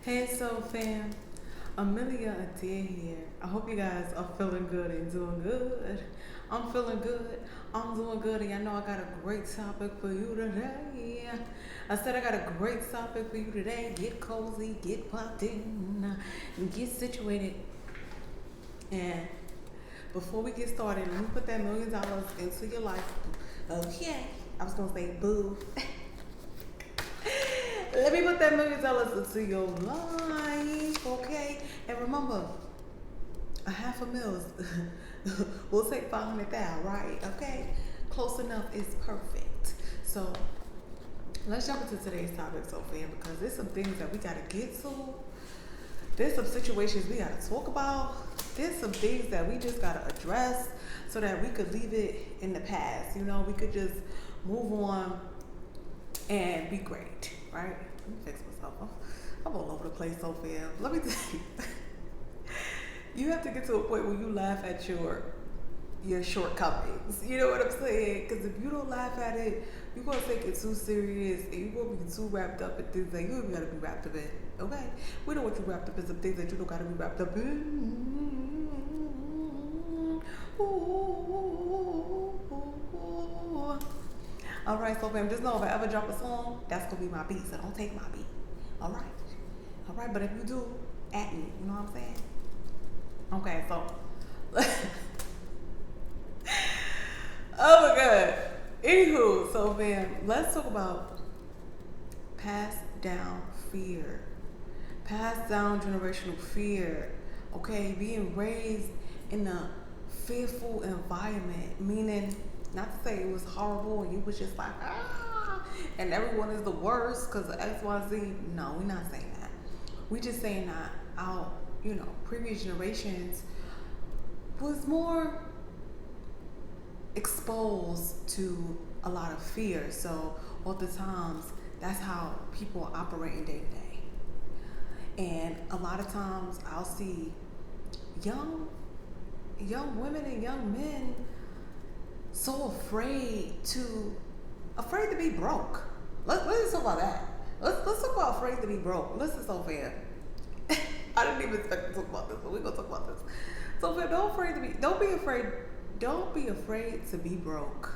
Hey, so fam, Amelia Adair here. I hope you guys are feeling good and doing good. I'm feeling good. I'm doing good, and I know I got a great topic for you today. I said I got a great topic for you today. Get cozy, get popped in, and get situated. And before we get started, let me put that $1,000,000 into your life. Okay, I was gonna say boo. Let me put that $1,000,000 into your life, okay? And remember, a half a mil we'll take 500,000, right? Okay, close enough is perfect. So let's jump into today's topic, Sophia, because there's some things that we gotta get to. There's some situations we gotta talk about. There's some things that we just gotta address so that we could leave it in the past. You know, we could just move on and be great, right? Let me fix myself. I'm all over the place, Sophia. Let me tell you, you have to get to a point where you laugh at your shortcomings. You know what I'm saying? Because if you don't laugh at it, you're gonna take it too serious, and you're gonna be too wrapped up in things that you don't gotta be wrapped up in. Okay? We don't want you wrapped up in some things that you don't gotta be wrapped up in. All right, so fam, just know if I ever drop a song, that's gonna be my beat. So don't take my beat. All right. But if you do, at me. You know what I'm saying? Okay, so. Oh my god. Anywho, so fam, let's talk about passed down fear, passed down generational fear. Okay, being raised in a fearful environment, meaning not to say it was horrible and you was just like and everyone is the worst because of XYZ. No, we're not saying that. We just saying that our previous generations was more exposed to a lot of fear. So oftentimes that's how people are operating day to day. And a lot of times I'll see young women and young men so afraid to be broke. Let's talk about that. Let's talk about afraid to be broke. Listen, Sophia. I didn't even expect to talk about this, but we're gonna talk about this. Sophia, don't be afraid to be broke.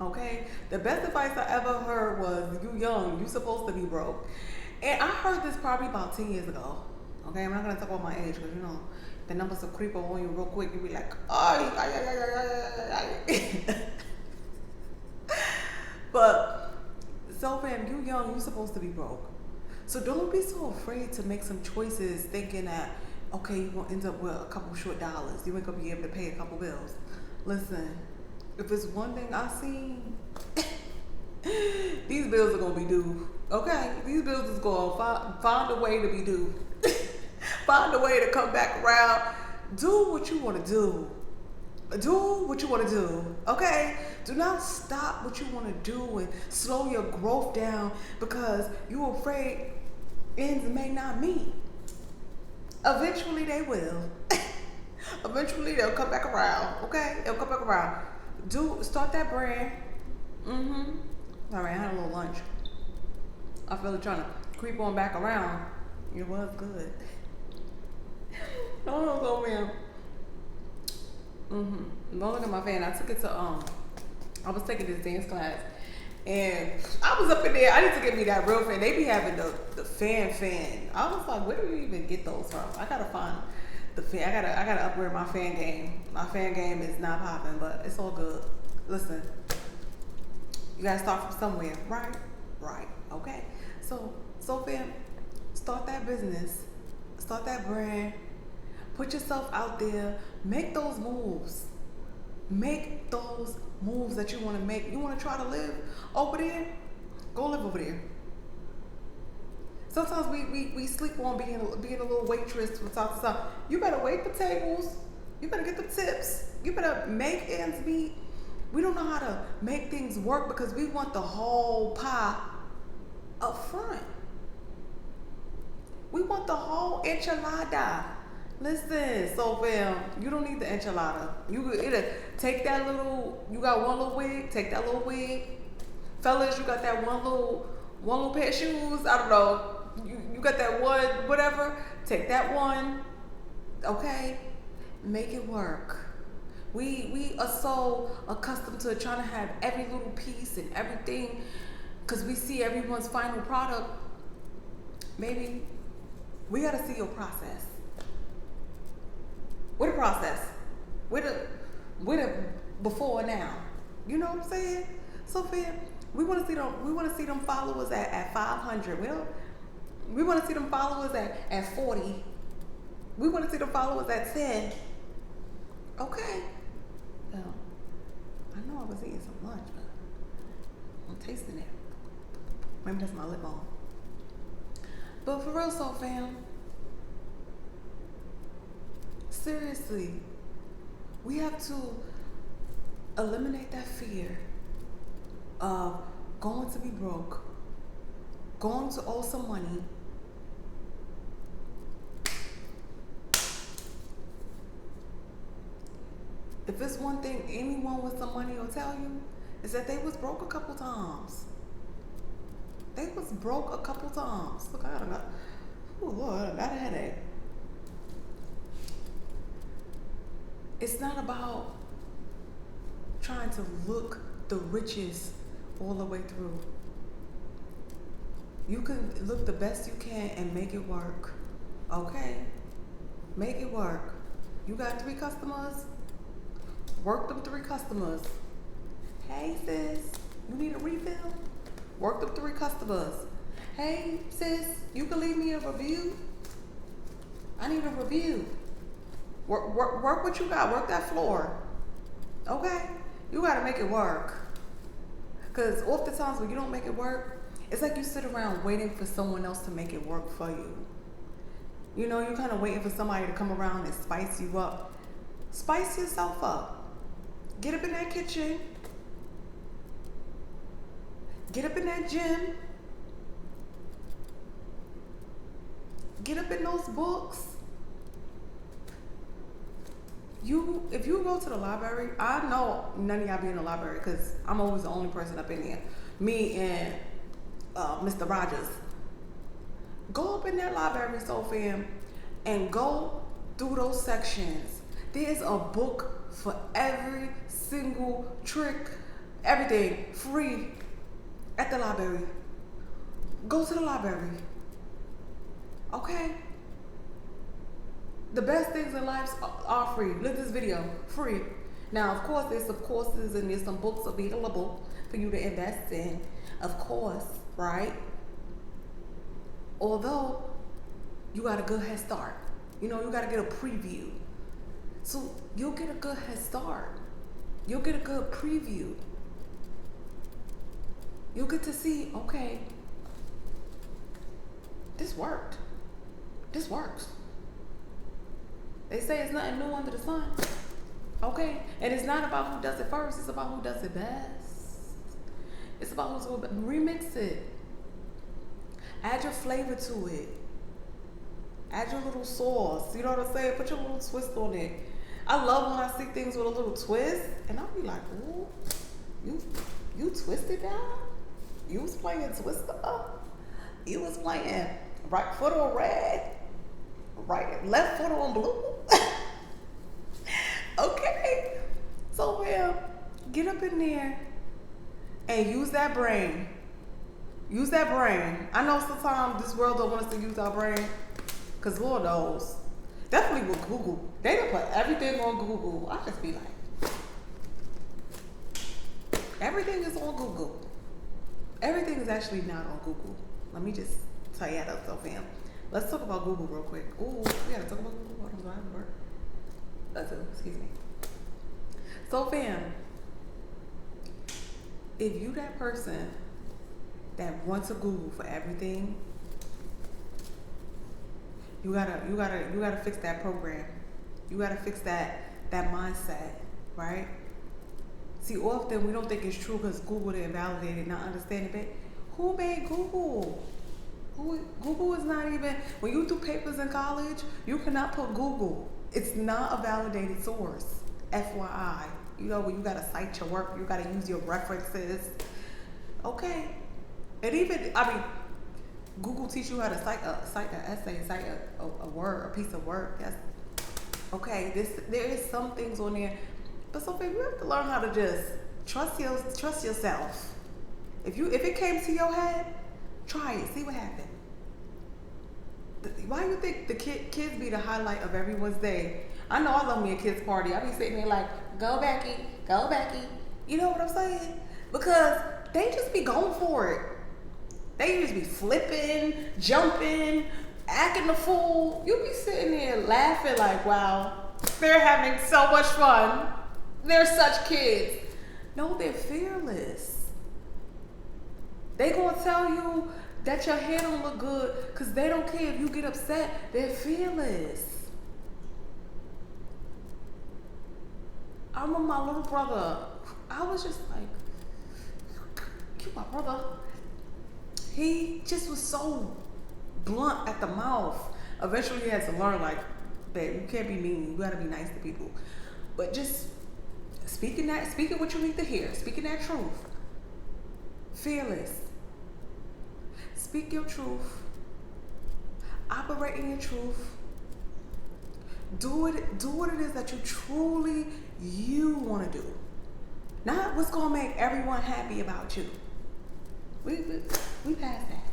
Okay? The best advice I ever heard was you young, you supposed to be broke. And I heard this probably about 10 years ago. Okay, I'm not gonna talk about my age because the numbers will creep up on you real quick. You'll be like, but so fam, you young, you supposed to be broke. So don't be so afraid to make some choices thinking that okay, you're gonna end up with a couple short dollars. You ain't gonna be able to pay a couple bills. Listen, if it's one thing I've seen, these bills are gonna be due. Okay, these bills is gonna find a way to be due. Find a way to come back around. Do what you want to do. Do what you want to do. Okay? Do not stop what you want to do and slow your growth down because you're afraid ends may not meet. Eventually they will. Eventually they'll come back around. Okay? They'll come back around. Start that brand. All right, I had a little lunch. I feel like trying to creep on back around. It was good. Don't go, man. Don't look at my fan. I took it to I was taking this dance class, and I was up in there. I need to get me that real fan. They be having the fan. I was like, where do you even get those from? I gotta find the fan. I gotta upgrade my fan game. My fan game is not popping, but it's all good. Listen, you gotta start from somewhere, right? Right. Okay. So fam, start that business, start that brand. Put yourself out there. Make those moves. Make those moves that you want to make. You want to try to live over there? Go live over there. Sometimes we sleep on being a little waitress from top to top. You better wait the tables. You better get the tips. You better make ends meet. We don't know how to make things work because we want the whole pie up front. We want the whole enchilada. Listen, so fam, you don't need the enchilada. You either take that little, you got one little wig, take that little wig. Fellas, you got that one little pair of shoes. I don't know. you got that one, whatever. Take that one, okay? Make it work. We are so accustomed to trying to have every little piece and everything because we see everyone's final product. Maybe we gotta see your process. What the process? With the before and now. You know what I'm saying? So fam, we wanna see them followers at 500. We wanna see them followers at 40. We wanna see them followers at 10. Okay. Now, I know I was eating some lunch, but I'm tasting it. Maybe that's my lip balm. But for real, so fam, seriously, we have to eliminate that fear of going to be broke, going to owe some money. If it's one thing anyone with some money will tell you, is that they was broke a couple times. They was broke a couple times. Look, I got a headache. It's not about trying to look the richest all the way through. You can look the best you can and make it work. Okay? Make it work. You got 3 customers? Work them 3 customers. Hey sis, you need a refill? Work them 3 customers. Hey sis, you can leave me a review? I need a review. Work what you got. Work that floor. Okay? You gotta make it work. Because oftentimes when you don't make it work, it's like you sit around waiting for someone else to make it work for you. You know, you're kind of waiting for somebody to come around and spice you up. Spice yourself up. Get up in that kitchen. Get up in that gym. Get up in those books. If you go to the library, I know none of y'all be in the library because I'm always the only person up in there. Me and Mr. Rogers. Go up in that library, so fam, and go through those sections. There's a book for every single trick, everything free at the library. Go to the library. Okay? The best things in life are free. Look at this video, free. Now, of course, there's some courses and there's some books available for you to invest in, of course, right? Although, you got a good head start. You know, you got to get a preview. So, you'll get a good head start. You'll get a good preview. You'll get to see, okay, this worked. This works. They say it's nothing new under the sun. Okay? And it's not about who does it first, it's about who does it best. It's about who's going to remix it. Add your flavor to it. Add your little sauce. You know what I'm saying? Put your little twist on it. I love when I see things with a little twist. And I'll be like, ooh, you twisted down? You was playing Twister? You was playing right foot on red? Left foot on blue? Okay. So, well, get up in there and use that brain. Use that brain. I know sometimes this world don't want us to use our brain because Lord knows. Definitely with Google. They don't put everything on Google. I just be like, everything is on Google. Everything is actually not on Google. Let me just tell you that stuff, fam. Let's talk about Google real quick. Ooh, we gotta talk about Google. What am I work? That's it. Excuse me. So, fam, if you that person that wants to Google for everything, you gotta fix that program. You gotta fix that mindset, right? See, often we don't think it's true because Google didn't validate it, not understanding it. Who made Google? Google is not even, when you do papers in college, you cannot put Google. It's not a validated source. FYI. You know, when you gotta cite your work, you gotta use your references. Okay. And even, I mean, Google teach you how to cite an essay, cite a word, a piece of work. That's okay. There is some things on there, but Sophia, you have to learn how to just trust yourself. If it came to your head, try it. See what happens. Why do you think the kids be the highlight of everyone's day? I know I love me a kids party. I be sitting there like, go Becky, go Becky. You know what I'm saying? Because they just be going for it. They just be flipping, jumping, acting the fool. You be sitting there laughing like, wow, they're having so much fun. They're such kids. No, they're fearless. They gonna tell you that your hair don't look good because they don't care if you get upset. They're fearless. I remember my little brother. I was just like, you my brother. He just was so blunt at the mouth. Eventually he had to learn like, babe, you can't be mean. You gotta be nice to people. But just speaking what you need to hear. Speaking that truth. Fearless. Speak your truth. Operate in your truth. Do what it is that you truly want to do. Not what's gonna make everyone happy about you. We passed that.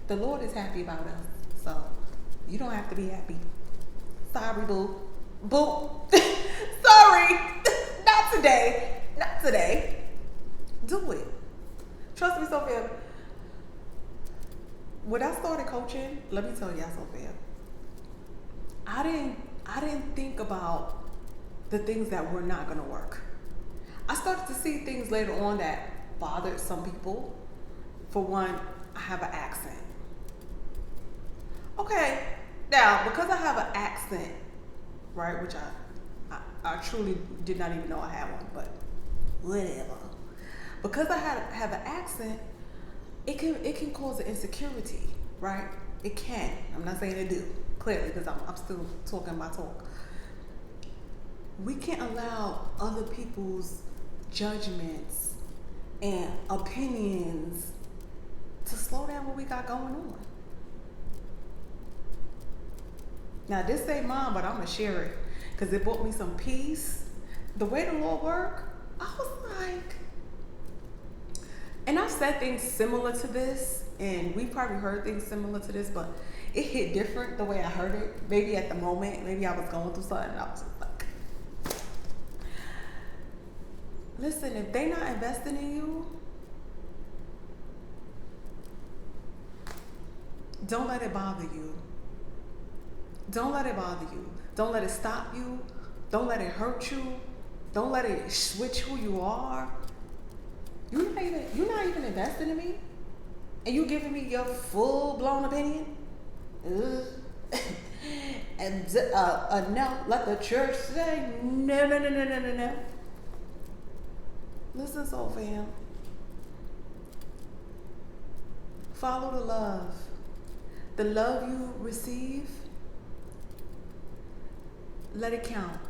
The Lord is happy about us, so you don't have to be happy. Sorry, boo. Boo. Sorry. Not today. Not today. Do it. Trust me, Sophia. When I started coaching, let me tell y'all, Sophia, I didn't think about the things that were not gonna work. I started to see things later on that bothered some people. For one, I have an accent. Okay, now because I have an accent, right, which I truly did not even know I had one, but whatever. Because I have an accent, it can cause an insecurity, right? It can. I'm not saying it do, clearly, because I'm still talking my talk. We can't allow other people's judgments and opinions to slow down what we got going on. Now this ain't mine, but I'm gonna share it because it brought me some peace. The way the Lord worked, I was like, and I've said things similar to this, and we've probably heard things similar to this, but it hit different the way I heard it. Maybe at the moment, maybe I was going through something, and I was just like, listen, if they not investing in you, don't let it bother you. Don't let it bother you. Don't let it stop you. Don't let it hurt you. Don't let it switch who you are. You're not even investing in me, and you giving me your full-blown opinion. And no, let the church say no. Listen, soul fam. Follow the love. The love you receive, let it count.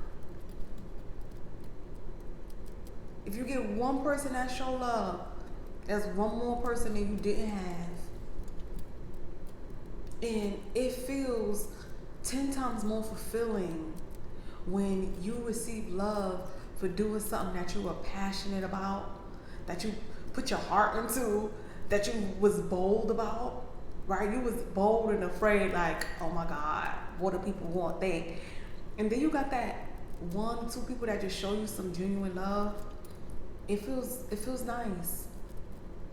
If you get one person that show love, that's one more person that you didn't have. And it feels 10 times more fulfilling when you receive love for doing something that you are passionate about, that you put your heart into, that you was bold about, right? You was bold and afraid, like, oh my God, what do people want? Think. And then you got that 1 or 2 people that just show you some genuine love. It feels nice.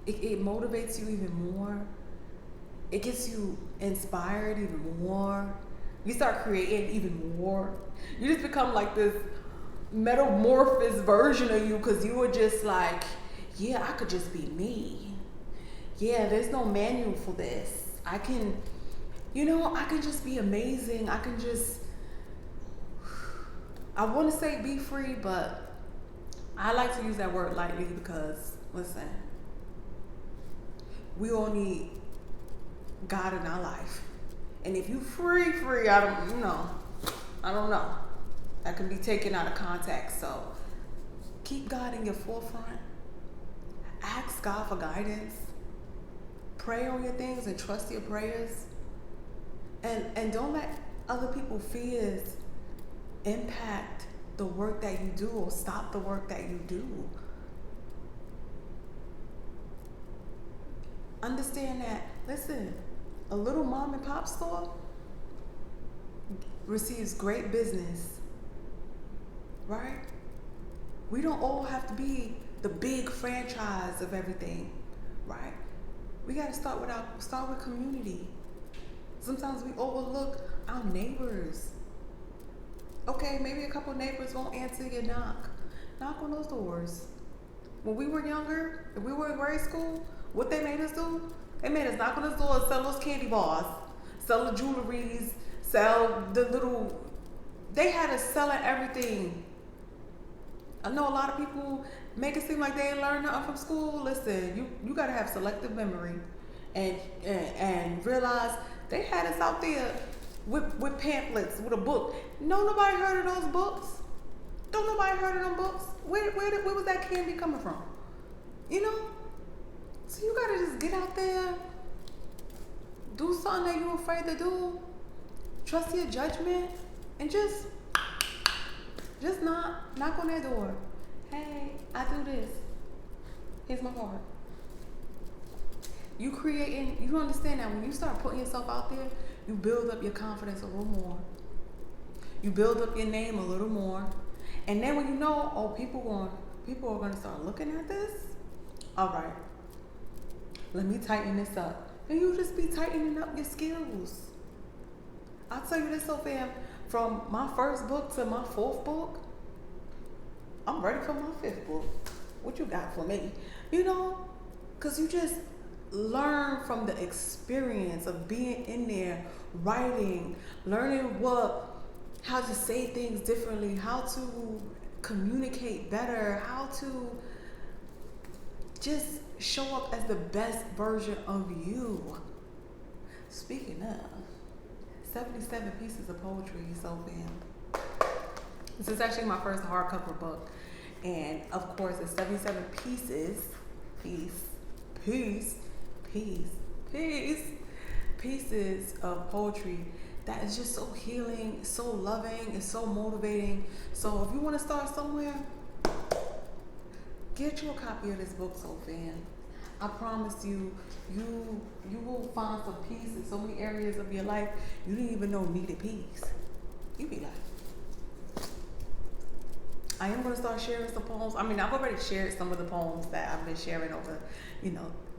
It motivates you even more. It gets you inspired even more. You start creating even more. You just become like this metamorphosed version of you, because you were just like, yeah, I could just be me. Yeah, there's no manual for this. I can just be amazing. I want to say be free, but I like to use that word lightly because, listen, we all need God in our life. And if you free, I don't know. That can be taken out of context. So keep God in your forefront. Ask God for guidance. pray on your things and trust your prayers. And don't let other people's fears impact the work that you do or stop the work that you do. Understand that, listen, a little mom and pop store receives great business, right? We don't all have to be the big franchise of everything, right? We got to start with community. Sometimes we overlook our neighbors. Okay, maybe a couple neighbors won't answer your knock. Knock on those doors. When we were younger, if we were in grade school, what they made us do? They made us knock on those doors, sell those candy bars, sell the jewelries, sell the little. They had us selling everything. I know a lot of people make it seem like they ain't learned nothing from school. Listen, you gotta have selective memory, and realize they had us out there with pamphlets, with a book. Nobody heard of those books. Don't nobody heard of them books. Where was that candy coming from? You know? So you gotta just get out there, do something that you're afraid to do, trust your judgment, and just knock on their door. Hey, I do this. Here's my card. You understand that when you start putting yourself out there, you build up your confidence a little more. You build up your name a little more. And then when you know, oh, people are gonna start looking at this, all right, let me tighten this up. And you just be tightening up your skills. I'll tell you this, so fam, from my first book to my fourth book, I'm ready for my fifth book. What you got for me? You know, because you just learn from the experience of being in there, writing, learning how to say things differently, how to communicate better, how to just show up as the best version of you. Speaking of, 77 pieces of poetry, so fam. This is actually my first hardcover book. And of course, it's 77 pieces of poetry that is just so healing, so loving, and so motivating. So if you want to start somewhere, get you a copy of this book, so fam. I promise you will find some peace in so many areas of your life you didn't even know needed peace. You be like, I am going to start sharing some poems. I mean, I've already shared some of the poems that I've been sharing over,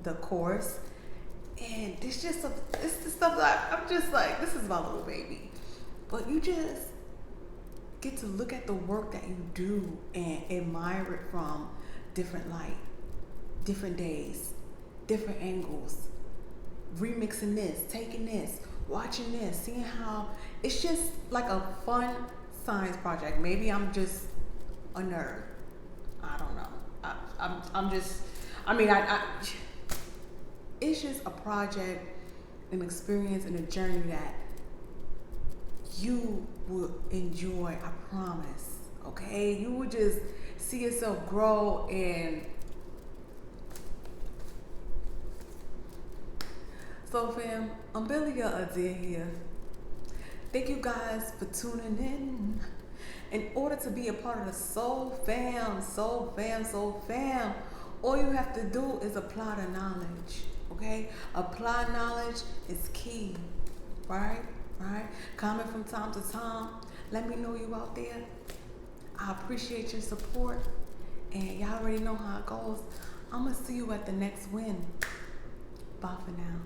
the course. And it's the stuff that I'm just like, this is my little baby. But you just get to look at the work that you do and admire it from different light, different days, different angles, remixing this, taking this, watching this, seeing how it's just like a fun science project. Maybe I'm just a nerd. I don't know. It's just a project, an experience, and a journey that you will enjoy, I promise. Okay? You will just see yourself grow. And so fam, Amelia Adair here. Thank you guys for tuning in. In order to be a part of the Soul Fam, all you have to do is apply the knowledge. Okay? Apply knowledge is key. Right? Comment from time to time. Let me know you out there. I appreciate your support. And y'all already know how it goes. I'm going to see you at the next win. Bye for now.